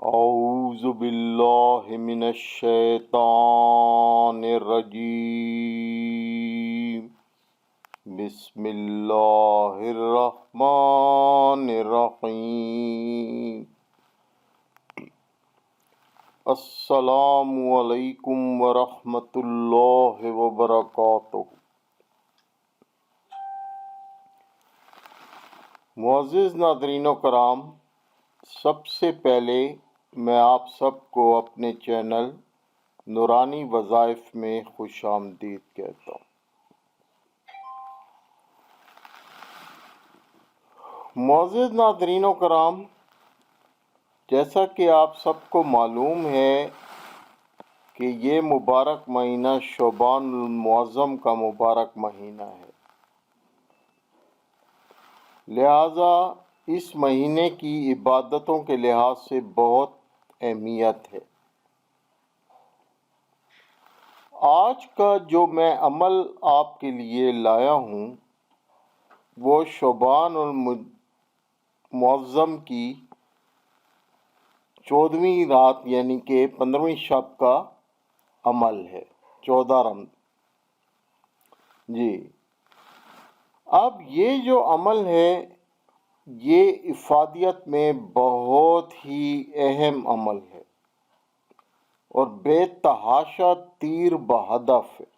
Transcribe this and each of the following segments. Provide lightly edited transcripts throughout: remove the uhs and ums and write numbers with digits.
اعوذ باللہ من الشیطان الرجیم بسم اللہ الرحمن الرحیم السلام علیکم ورحمۃ اللہ وبرکاتہ۔ معزز ناظرین و کرام، سب سے پہلے میں آپ سب کو اپنے چینل نورانی وظائف میں خوش آمدید کہتا ہوں۔ معزز ناظرین و کرام، جیسا کہ آپ سب کو معلوم ہے کہ یہ مبارک مہینہ شعبان المعظم کا مبارک مہینہ ہے، لہذا اس مہینے کی عبادتوں کے لحاظ سے بہت اہمیت ہے۔ آج کا جو میں عمل آپ کے لیے لایا ہوں وہ شعبان المعظم کی 14ویں رات یعنی کہ 15ویں شب کا عمل ہے، 14 رمضان۔ اب یہ جو عمل ہے یہ افادیت میں بہت ہی اہم عمل ہے اور بے تحاشا تیر بہدف ہے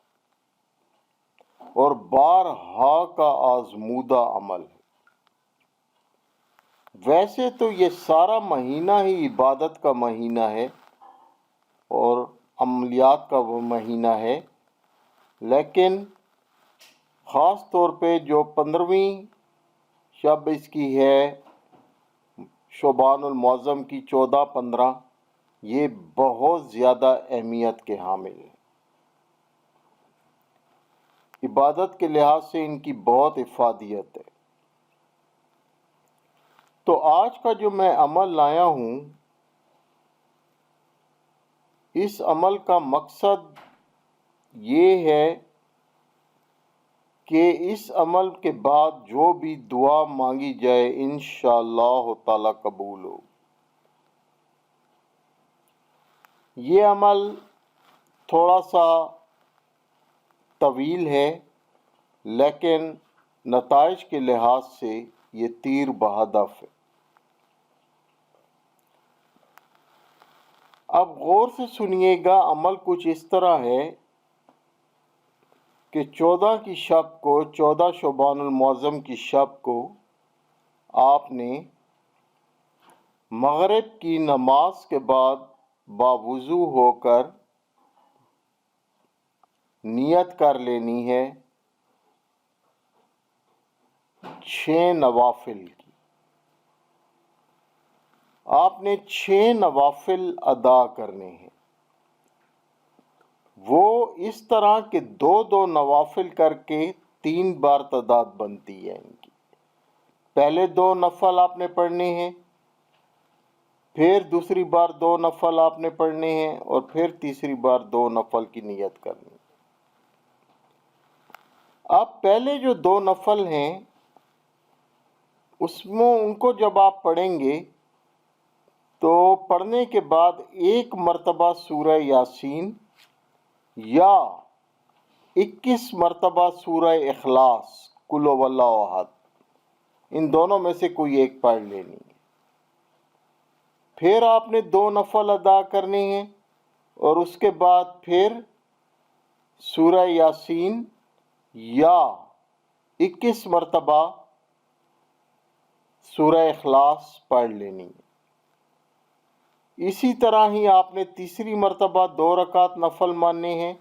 اور بارہا کا آزمودہ عمل ہے۔ ویسے تو یہ سارا مہینہ ہی عبادت کا مہینہ ہے اور عملیات کا وہ مہینہ ہے، لیکن خاص طور پہ جو 15ویں شب اس کی ہے شعبان المعظم کی 14-15، یہ بہت زیادہ اہمیت کے حامل ہے۔ عبادت کے لحاظ سے ان کی بہت افادیت ہے۔ تو آج کا جو میں عمل لایا ہوں، اس عمل کا مقصد یہ ہے کہ اس عمل کے بعد جو بھی دعا مانگی جائے انشاءاللہ تعالی قبول ہو۔ یہ عمل تھوڑا سا طویل ہے لیکن نتائج کے لحاظ سے یہ تیر بہدف ہے۔ اب غور سے سنیے گا، عمل کچھ اس طرح ہے کہ 14 کی شب کو، 14 شعبان المعظم کی شب کو آپ نے مغرب کی نماز کے بعد باوضو ہو کر نیت کر لینی ہے 6 نوافل کی۔ آپ نے 6 نوافل ادا کرنے ہیں، وہ اس طرح کہ 2 نوافل کر کے 3 بار تعداد بنتی ہے ان کی۔ پہلے 2 نفل آپ نے پڑھنے ہیں، پھر دوسری بار 2 نفل آپ نے پڑھنے ہیں اور پھر تیسری بار 2 نفل کی نیت کرنی ہے۔ اب پہلے جو 2 نفل ہیں اس میں ان کو جب آپ پڑھیں گے تو پڑھنے کے بعد 1 مرتبہ سورہ یاسین یا 21 مرتبہ سورہ اخلاص قل هو اللہ احد، ان دونوں میں سے کوئی ایک پڑھ لینی ہے۔ پھر آپ نے 2 نفل ادا کرنے ہیں اور اس کے بعد پھر سورہ یاسین یا 21 مرتبہ سورہ اخلاص پڑھ لینی ہے۔ اسی طرح ہی آپ نے تیسری مرتبہ 2 رکعت نفل ماننے ہیں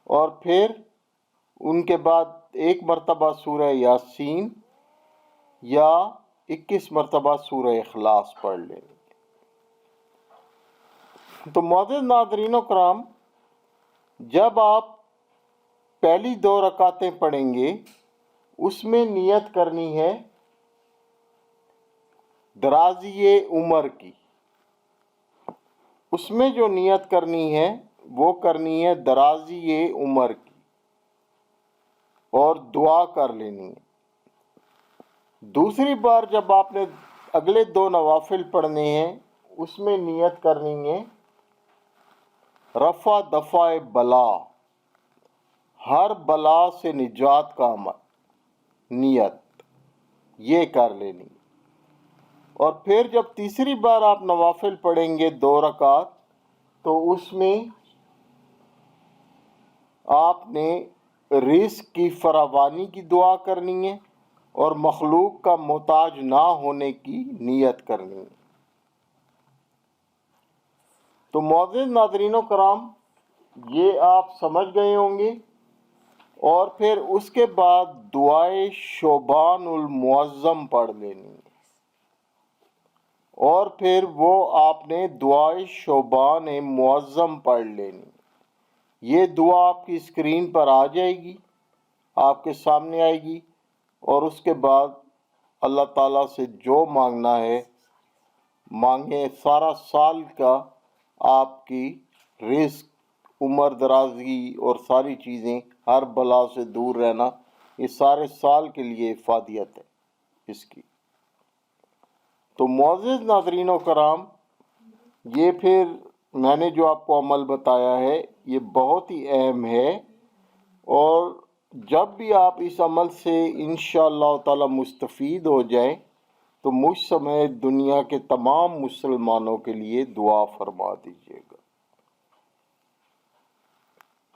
اور پھر ان کے بعد 1 مرتبہ سورہ یاسین یا 21 مرتبہ سورہ اخلاص پڑھ لینی ہے۔ تو معزز ناظرین و کرام، جب آپ پہلی 2 رکعتیں پڑھیں گے اس میں نیت کرنی ہے درازی عمر کی۔ اس میں جو نیت کرنی ہے وہ کرنی ہے درازی عمر کی اور دعا کر لینی ہے۔ دوسری بار جب آپ نے اگلے 2 نوافل پڑھنے ہیں اس میں نیت کرنی ہے رفع دفع بلا، ہر بلا سے نجات کا عمل، نیت یہ کر لینی۔ اور پھر جب تیسری بار آپ نوافل پڑھیں گے 2 رکعت، تو اس میں آپ نے رزق کی فراوانی کی دعا کرنی ہے اور مخلوق کا محتاج نہ ہونے کی نیت کرنی ہے۔ تو معزز ناظرین و کرام، یہ آپ سمجھ گئے ہوں گے۔ اور پھر اس کے بعد دعائے شوبان المعظم پڑھ لینی ہے، اور پھر وہ آپ نے دعائے شوبان معظم پڑھ لینی۔ یہ دعا آپ کی اسکرین پر آ جائے گی، آپ کے سامنے آئے گی، اور اس کے بعد اللہ تعالیٰ سے جو مانگنا ہے مانگیں۔ سارا سال کا آپ کی رزق، عمر درازی اور ساری چیزیں، ہر بلا سے دور رہنا، یہ سارے سال کے لیے افادیت ہے اس کی۔ تو معزز ناظرین و کرام، یہ پھر میں نے جو آپ کو عمل بتایا ہے یہ بہت ہی اہم ہے، اور جب بھی آپ اس عمل سے انشاءاللہ تعالی مستفید ہو جائیں تو مجھ سمیت دنیا کے تمام مسلمانوں کے لیے دعا فرما دیجیے گا۔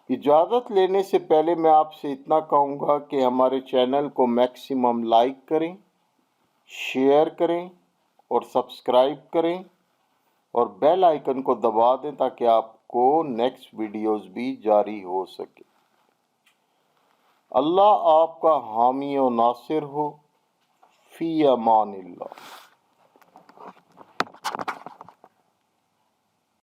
اجازت لینے سے پہلے میں آپ سے اتنا کہوں گا کہ ہمارے چینل کو میکسیمم لائک کریں، شیئر کریں اور سبسکرائب کریں، اور بیل آئیکن کو دبا دیں تاکہ آپ کو نیکسٹ ویڈیوز بھی جاری ہو سکے۔ اللہ آپ کا حامی و ناصر ہو۔ فی امان اللہ۔